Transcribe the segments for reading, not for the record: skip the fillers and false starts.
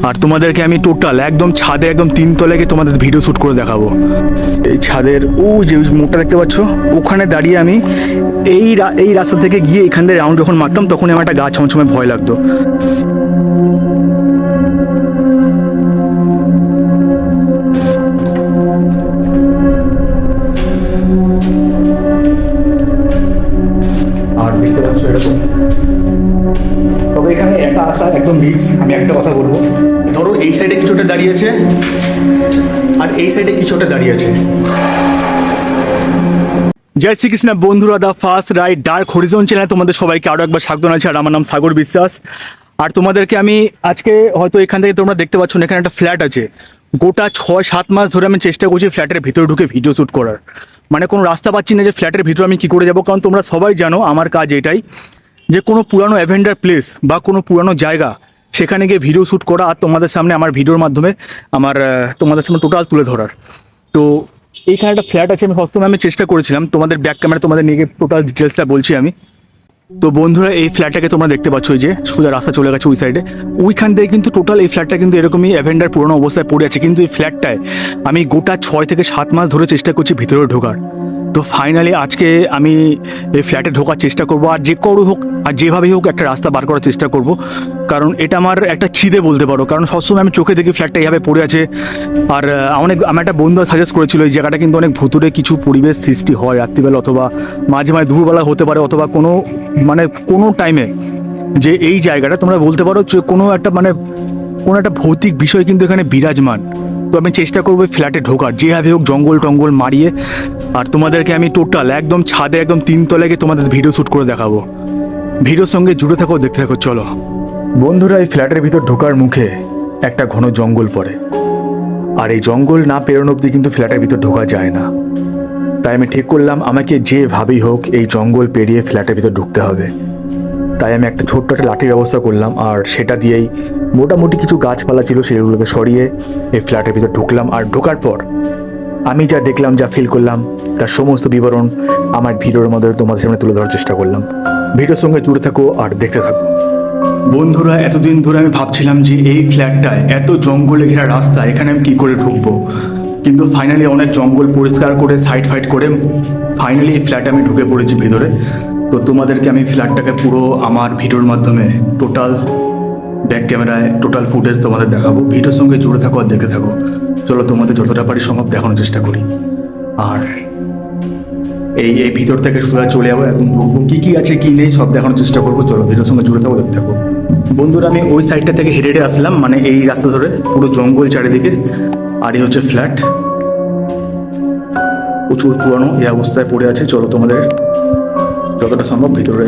আর তোমাদেরকে আমি টোটাল একদম ছাদে একদম 3 তলায় গিয়ে তোমাদের ভিডিও শ্যুট করে দেখাবো। এই ছাদের যে মোড়টা দেখতে পাচ্ছ, ওখানে দাঁড়িয়ে আমি এই রাস্তা থেকে গিয়ে এখান থেকে রাউন্ড যখন মারতাম তখন আমার একটা গাছ আমার সময় ভয় লাগতো। আর দেখতে পাচ্ছ এরকম, তবে এখানে একা আসা একদম রিস্ক। আমি একটা কথা বলবো, ধরো এই সাইডে কিছুটা দাঁড়িয়ে আছে আর এই সাইডে কিছুটা দাঁড়িয়ে আছে। জয় শ্রীকৃষ্ণ বন্ধুরা, the first ride dark horizon চ্যানেলে তোমাদের সবাইকে আরও একবার স্বাগত জানাচ্ছি। আর আমার নাম সাগর বিশ্বাস। আর তোমাদেরকে আমি আজকে হয়তো এখান থেকে তোমরা দেখতে পাচ্ছ না, এখানে একটা ফ্ল্যাট আছে। গোটা 6-7 মাস ধরে আমি চেষ্টা করছি ফ্ল্যাটের ভিতরে ঢুকে ভিডিও শ্যুট করার, মানে কোনো রাস্তা পাচ্ছি না যে ফ্ল্যাটের ভিতরে আমি কী করে যাবো। কারণ তোমরা সবাই জানো আমার কাজ এটাই, যে কোনো পুরানো অ্যাভেঞ্জার প্লেস বা কোনো পুরানো জায়গা সেখানে গিয়ে ভিডিও শ্যুট করা আর তোমাদের সামনে আমার ভিডিওর মাধ্যমে তোমাদের সামনে টোটাল তুলে ধরার। তো এইখানে একটা ফ্ল্যাট আছে, আমি সবসময় আমি চেষ্টা করেছিলাম তোমাদের ব্যাক ক্যামেরা তোমাদের নিয়ে গিয়ে টোটাল ডিটেলসটা বলছি আমি। তো বন্ধুরা, এই ফ্ল্যাটটাকে তোমরা দেখতে পাচ্ছ, ওই যে সোজা রাস্তা চলে গেছে ওই সাইডে, ওইখান থেকে কিন্তু টোটাল এই ফ্ল্যাটটা কিন্তু এরকমই অ্যাভেঞ্জার পুরোনো অবস্থায় পড়ে আছে। কিন্তু এই ফ্ল্যাটটায় আমি গোটা 6 থেকে 7 মাস ধরে চেষ্টা করছি ভিতরে ঢোকার। তো ফাইনালি আজকে আমি এই ফ্ল্যাটে ঢোকার চেষ্টা করব, আর যে করে হোক আর যেভাবেই হোক একটা রাস্তা বার করার চেষ্টা করব। কারণ এটা আমার একটা খিদে বলতে পারো, কারণ সবসময় আমি চোখে দেখি ফ্ল্যাটটা এইভাবে পড়ে আছে। আর আমার একটা বন্ধু সাজেস্ট করেছিল এই জায়গাটা কিন্তু অনেক ভুতুরে কিছু পরিবেশ সৃষ্টি হয় রাত্রিবেলা, অথবা মাঝে মাঝে দুপুরবেলা হতে পারে, অথবা কোনো টাইমে, যে এই জায়গাটা তোমরা বলতে পারো যে কোনো একটা ভৌতিক বিষয় কিন্তু এখানে বিরাজমান। তো আমি চেষ্টা করবো ফ্ল্যাটে ঢোকার, যেভাবে হোক জঙ্গল টঙ্গল মারিয়ে। আর তোমাদেরকে আমি টোটাল একদম ছাদে একদম 3 তলায় গিয়ে তোমাদের ভিডিও শ্যুট করে দেখাবো। ভিডিওর সঙ্গে জুড়ে থাকো, দেখতে থাকো। চলো বন্ধুরা, এই ফ্ল্যাটের ভিতর ঢোকার মুখে একটা ঘন জঙ্গল পড়ে, আর এই জঙ্গল না পেরোনো অব্দি কিন্তু ফ্ল্যাটের ভিতর ঢোকা যায় না। তাই আমি ঠিক করলাম আমাকে যেভাবেই হোক এই জঙ্গল পেরিয়ে ফ্ল্যাটের ভিতর ঢুকতে হবে। তাই আমি একটা ছোট্ট একটা লাঠির ব্যবস্থা করলাম, আর সেটা দিয়েই মোটামুটি কিছু গাছপালা ছিল সেগুলোকে সরিয়ে এই ফ্ল্যাটের ভিতর ঢুকলাম। আর ঢোকার পর আমি যা দেখলাম, যা ফিল করলাম, তার সমস্ত বিবরণ আমার ভিডিওর মধ্যে তোমাদের সামনে তুলে ধরার চেষ্টা করলাম। ভিডিওর সঙ্গে জুড়ে থাকো আর দেখতে থাকো। বন্ধুরা, এতদিন ধরে আমি ভাবছিলাম যে এই ফ্ল্যাটটায় এত জঙ্গলে ঘেরা রাস্তা, এখানে আমি কী করে ঢুকবো। কিন্তু ফাইনালি অনেক জঙ্গল পরিষ্কার করে সাইড ফাইড করে ফাইনালি এই ফ্ল্যাটে আমি ঢুকে পড়েছি ভিতরে। তো তোমাদেরকে আমি ফ্ল্যাটটাকে পুরো আমার ভিডিওর মাধ্যমে টোটাল ব্যাক ক্যামেরায় টোটাল ফুটেজ তোমাদের দেখাবো। ভিডিওর সঙ্গে জুড়ে থাকো আর দেখতে থাকো। চলো তোমাদের যতটা পারি সম্ভব দেখানোর চেষ্টা করি। আর এই ভিতর থেকে সোজা চলে যাবো, এখন ঢুকবো, কী আছে কী নেই সব দেখানোর চেষ্টা করবো। চলো ভিডিওর সঙ্গে জুড়ে থাকো, দেখতে থাকো। বন্ধুরা, আমি ওই সাইডটা থেকে হেঁটে হেঁটে আসলাম, মানে এই রাস্তা ধরে পুরো জঙ্গল চারিদিকে। আর এই হচ্ছে ফ্ল্যাট, প্রচুর পুরানো এই অবস্থায় পড়ে আছে। চলো তোমাদের যতটা সম্ভব ভিতরে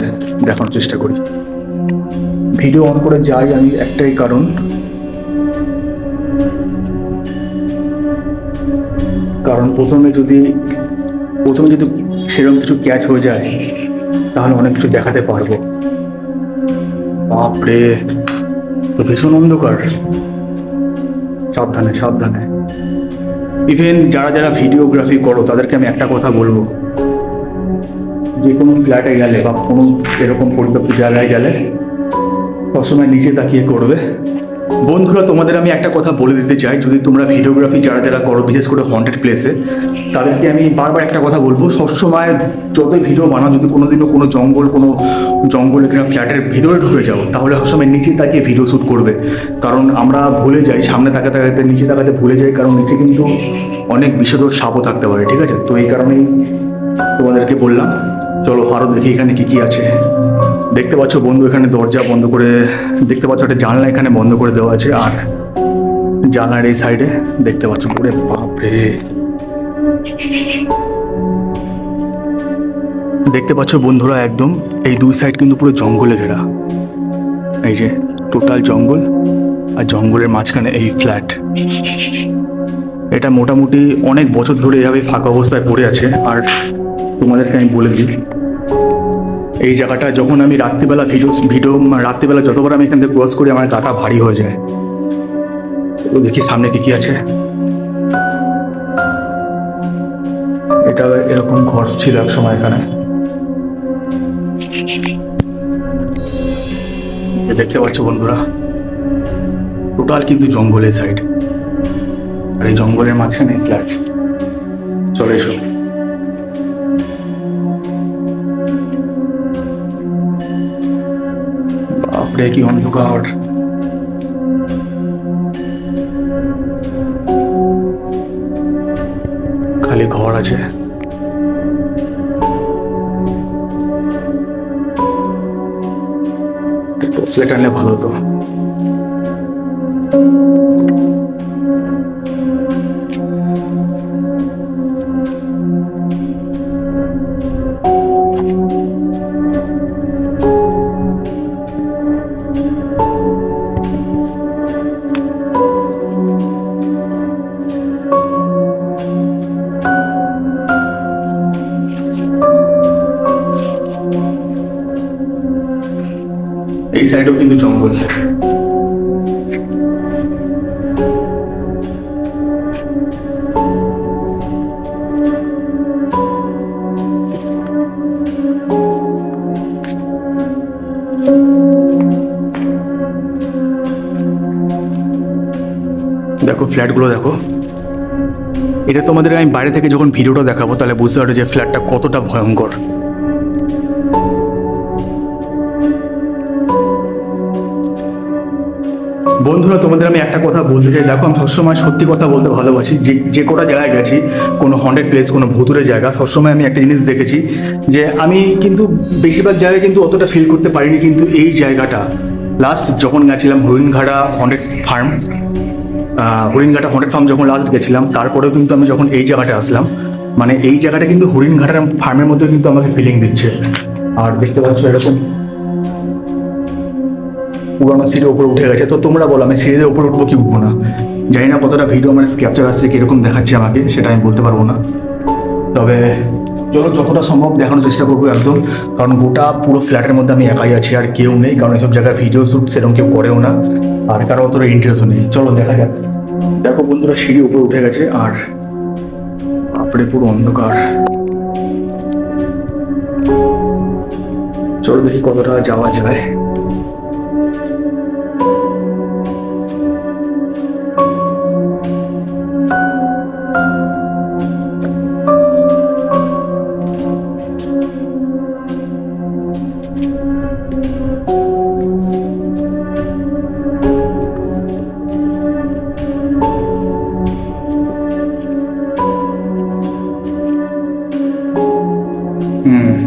দেখানোর চেষ্টা করি। ভিডিও অন করে যাই আমি একটাই কারণ, প্রথমে যদি সেরকম কিছু ক্যাচ হয়ে যায় তাহলে অনেক কিছু দেখাতে পারবো। বাপরে, তো ভীষণ অন্ধকার, সাবধানে সাবধানে। ইভেন যারা ভিডিওগ্রাফি করো তাদেরকে আমি একটা কথা বলবো, যে কোনো ফ্ল্যাটে গেলে বা কোনো এরকম পরিত্যক্ত জায়গায় গেলে সবসময় নিচে তাকিয়ে করবে। বন্ধুরা, তোমাদের আমি একটা কথা বলে দিতে চাই, যদি তোমরা ভিডিওগ্রাফি যারা করো, বিশেষ করে হন্টেড প্লেসে, তাদেরকে আমি বারবার একটা কথা বলবো, সবসময় যতই ভিডিও বানাও, যদি কোনোদিনও কোনো জঙ্গল এখানে ফ্ল্যাটের ভিতরে ঢুকে যাও, তাহলে সবসময় নিচে তাকিয়ে ভিডিও শ্যুট করবে। কারণ আমরা ভুলে যাই, সামনে তাকাতে নিচে তাকাতে ভুলে যাই, কারণ নিচে কিন্তু অনেক বিষধর সাপও থাকতে পারে, ঠিক আছে? তো এই কারণেই তোমাদেরকে বললাম। চলো আরও দেখি এখানে কী আছে। দেখতে পাচ্ছ বন্ধু, এখানে দরজা বন্ধ করে, দেখতে পাচ্ছ একটা জানলা এখানে বন্ধ করে দেওয়া আছে। আর জানলার এই সাইডে দেখতে পাচ্ছ, ওরে বাপরে, দেখতে পাচ্ছ বন্ধুরা, একদম এই দুই সাইড কিন্তু পুরো জঙ্গলে ঘেরা। এই যে টোটাল জঙ্গল, আর জঙ্গলের মাঝখানে এই ফ্ল্যাট। এটা মোটামুটি অনেক বছর ধরে এভাবে ফাঁকা অবস্থায় পড়ে আছে। আর তোমাদেরকে আমি বলে দিই, এই জায়গাটা যখন আমি রাত্রিবেলা রাত্রিবেলা যতবার আমি এখান থেকে ক্রস করি, আমার গাটা ভারী হয়ে যায়। তো দেখি সামনে কি আছে। এটা এরকম ঘর ছিল এক সময় এখানে, দেখতে পাচ্ছ বন্ধুরা। টোটাল কিন্তু জঙ্গলের সাইড, আর এই জঙ্গলের মাঝখানে ফ্ল্যাট। চলে এসো। বাপরে কি অন্ধকার! খালি ঘর আছে। টর্চ লাইট আনলে ভালো হতো। এই সাইডেও কিন্তু জঙ্গল। দেখো ফ্ল্যাটগুলো দেখো। এটা তোমাদের আমি বাইরে থেকে যখন ভিডিওটা দেখাবো তাহলে বুঝতে পারবে যে ফ্ল্যাটটা কতটা ভয়ঙ্কর। বন্ধুরা, তোমাদের আমি একটা কথা বলতে চাই। দেখো, আমি সবসময় সত্যি কথা বলতে ভালোবাসি। যে কটা জায়গায় গেছি, কোনো হন্টেড প্লেস, কোনো ভুতুরে জায়গা, সবসময় আমি একটা জিনিস দেখেছি যে আমি কিন্তু বেশিরভাগ জায়গায় কিন্তু অতটা ফিল করতে পারিনি। কিন্তু এই জায়গাটা লাস্ট যখন গেছিলাম Haringhata haunted farm, Haringhata haunted farm যখন লাস্ট গেছিলাম, তারপরেও কিন্তু আমি যখন এই জায়গাটা আসলাম, মানে এই জায়গাটা কিন্তু হরিণঘাটার ফার্মের মধ্যে কিন্তু আমাকে ফিলিং দিচ্ছে। আর দেখতে পাচ্ছ এরকম পুরোনো সিঁড়ির উপরে উঠে গেছে। তো তোমরা বলো আমি সিঁড়ির উপরে উঠবো কি উঠবো না? জানি না কতটা ভিডিও আমার ক্যাপচার আসছে, কিরকম দেখাচ্ছে আমাকে, সেটা আমি বলতে পারবো না। তবে চলো যতটা সম্ভব দেখানোর চেষ্টা করবো একদম। কারণ গোটা পুরো ফ্ল্যাটের মধ্যে আমি একাই আছি, আর কেউ নেই। কারণ এইসব জায়গায় ভিডিও শ্যুট সেরকম কেউ করেও না, আর কারো অতটা ইন্টারেস্টও নেই। চলো দেখা যাক। দেখো বন্ধুরা, সিঁড়ি উপরে উঠে গেছে, আর আপনি পুরো অন্ধকার। চলো দেখি কতটা যাওয়া যায়।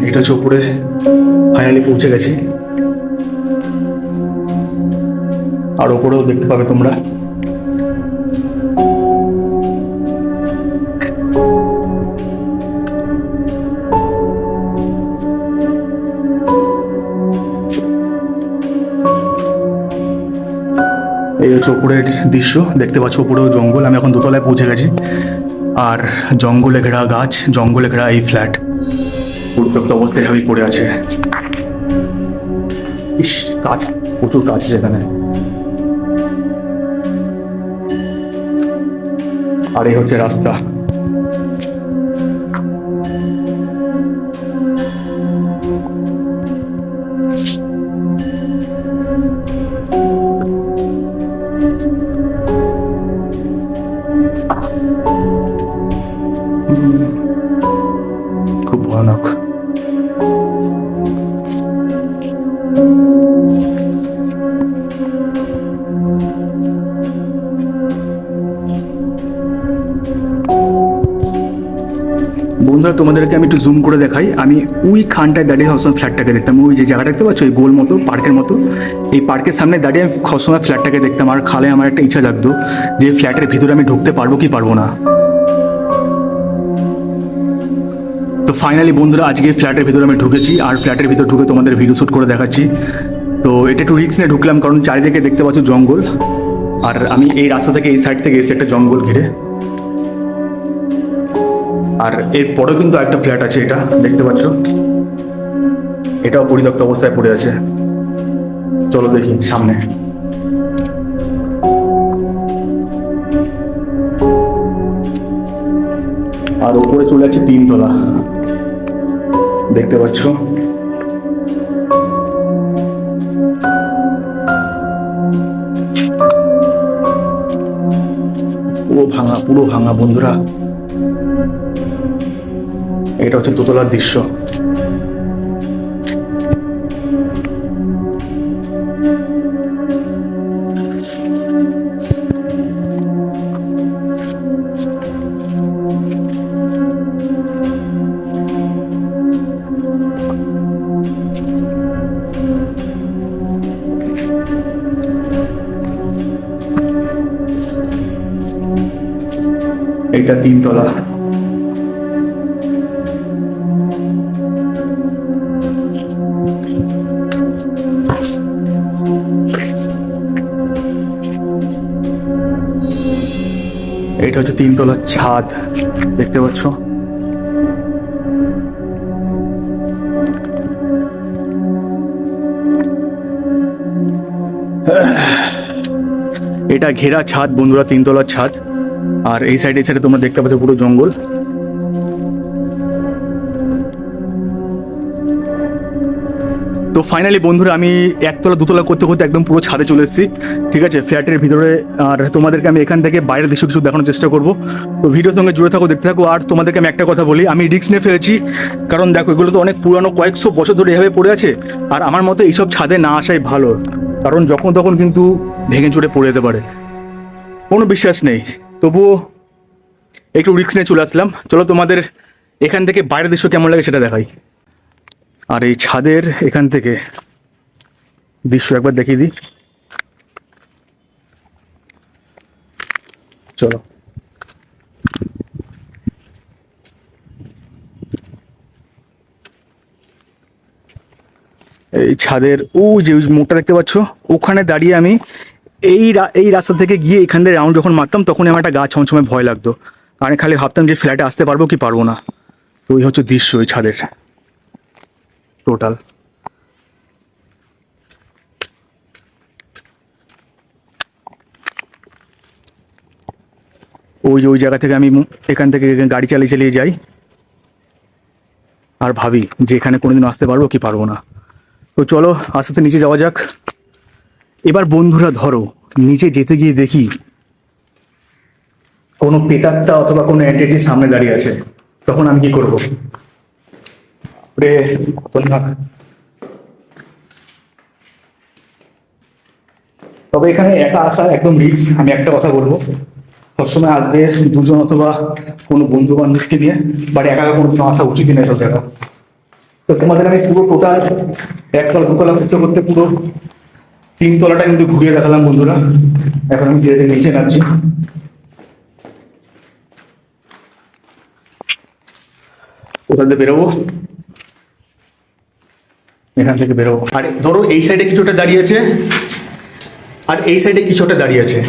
এটা হচ্ছে উপরে, ফাইনালি পৌঁছে গেছি। আর ওপরেও দেখতে পাবে তোমরা। এই হচ্ছে উপরের দৃশ্য, দেখতে পাচ্ছ উপরেও জঙ্গল। আমি এখন দোতলায় পৌঁছে গেছি, আর জঙ্গলে ঘেরা গাছ, জঙ্গলে ঘেরা এই ফ্ল্যাট উত্তপ্ত অবস্থায় এভাবেই পড়ে আছে। ইস, কাজ, প্রচুর কাজ আছে এখানে। আর এই হচ্ছে রাস্তা। খুব ভয়ানক। বন্ধুরা, তোমাদেরকে আমি একটু জুম করে দেখাই। আমি ওই খানটায় দাঁড়িয়ে সবসময় ফ্ল্যাটটাকে দেখতাম। ওই যে জায়গাটা দেখতে পাচ্ছ, ওই গোল মতো পার্কের মতো, এই পার্কের সামনে দাঁড়িয়ে আমি সবসময় ফ্ল্যাটটাকে দেখতাম। আর খালে আমার একটা ইচ্ছা জাগতো যে ফ্ল্যাটের ভিতরে আমি ঢুকতে পারবো কি পারবো না। তো ফাইনালি বন্ধুরা, আজকে ফ্ল্যাটের ভিতরে আমি ঢুকেছি, আর ফ্ল্যাটের ভিতর ঢুকে তোমাদের ভিডিও শ্যুট করে দেখাচ্ছি। তো এটা একটু রিস্ক নিয়ে ঢুকলাম, কারণ চারিদিকে দেখতে পাচ্ছ জঙ্গল, আর আমি এই রাস্তা থেকে এই সাইড থেকে এসে একটা জঙ্গল ঘিরে। আর এর পরেও কিন্তু একটা ফ্ল্যাট আছে, এটা দেখতে পাচ্ছ, এটাও পরিত্যক্ত অবস্থায় পড়ে আছে। চলো দেখি সামনে। আর উপরে চলে যাচ্ছে 3 তলা, দেখতে পাচ্ছ। পুরো ভাঙা বন্ধুরা। এটা হচ্ছে দোতলার দৃশ্য। এটা 3 তলা। এটা হচ্ছে 3 তলার ছাদ, দেখতে পাচ্ছ। এটা ঘেরা ছাদ বন্ধুরা, 3 তলার ছাদ। আর এই সাইডে তোমরা দেখতে পাচ্ছ পুরো জঙ্গল। তো ফাইনালি বন্ধুরা আমি 1 তলা 2 তলা করতে করতে একদম পুরো ছাদে চলে এসেছি, ঠিক আছে, ফ্ল্যাটের ভিতরে। আর তোমাদেরকে আমি এখান থেকে বাইরের দৃশ্য কিছু দেখানোর চেষ্টা করবো। তো ভিডিওর সঙ্গে জুড়ে থাকো, দেখতে থাকো। আর তোমাদেরকে আমি একটা কথা বলি, আমি রিস্ক নিয়ে ফেলেছি, কারণ দেখো এগুলো তো অনেক পুরানো, কয়েকশো বছর ধরে এভাবে পড়ে আছে। আর আমার মতে এইসব ছাদে না আসাই ভালো, কারণ যখন তখন কিন্তু ভেঙে চুরে পড়ে যেতে পারে, কোনো বিশ্বাস নেই। তবুও একটু রিস্ক নিয়ে চলে আসলাম। চলো তোমাদের এখান থেকে বাইরের দৃশ্য কেমন লাগে সেটা দেখাই। আর এই ছাদের এখান থেকে দৃশ্য একবার দেখিয়ে দিই, চলো। এই ছাদের যে মুখটা দেখতে পাচ্ছ, ওখানে দাঁড়িয়ে আমি এই রাস্তা থেকে গিয়ে এখান থেকে রাউন্ড যখন মারতাম, তখন আমার একটা গাছ সময় ভয় লাগতো। আমি খালি ভাবতাম যে ফ্ল্যাটে আসতে পারবো কি পারবো না। তো এই হচ্ছে দৃশ্য এই ছাদের টোটাল। ওই জায়গা থেকে আমি এখান থেকে গাড়ি চালিয়ে যাই, আর ভাবি যে এখানে কোনোদিন আসতে পারবো কি পারবো না। তো চলো আস্তে আস্তে নিচে যাওয়া যাক। এবার বন্ধুরা ধরো নিচে যেতে গিয়ে দেখি কোনো প্রেতাত্মা অথবা কোনো এন্টিটি সামনে দাঁড়িয়ে আছে, তখন আমি কি করবো? খতরনাক। তবে এখানে একা আসা একদম রিস্ক। আমি একটা কথা বলবো, সবসময় আসবে 2জন অথবা কোনো বন্ধু বান্ধবকে নিয়ে, বাট একা কোনোদিনও আসা উচিত নেই সব জায়গা। তো তোমাদের আমি পুরো টোটাল 1 তলা 2 তলা করতে করতে পুরো 3 তলাটা কিন্তু ঘুরিয়ে দেখালাম বন্ধুরা। এখন আমি ধীরে ধীরে নিচে নামছি। কোথা থেকে বেরোবো? এখান থেকে বেরোবো। আর ধরো এই সাইডে কিছুটা দাঁড়িয়ে আছে, আর এই সাইডে কিছুটা দাঁড়িয়ে আছে।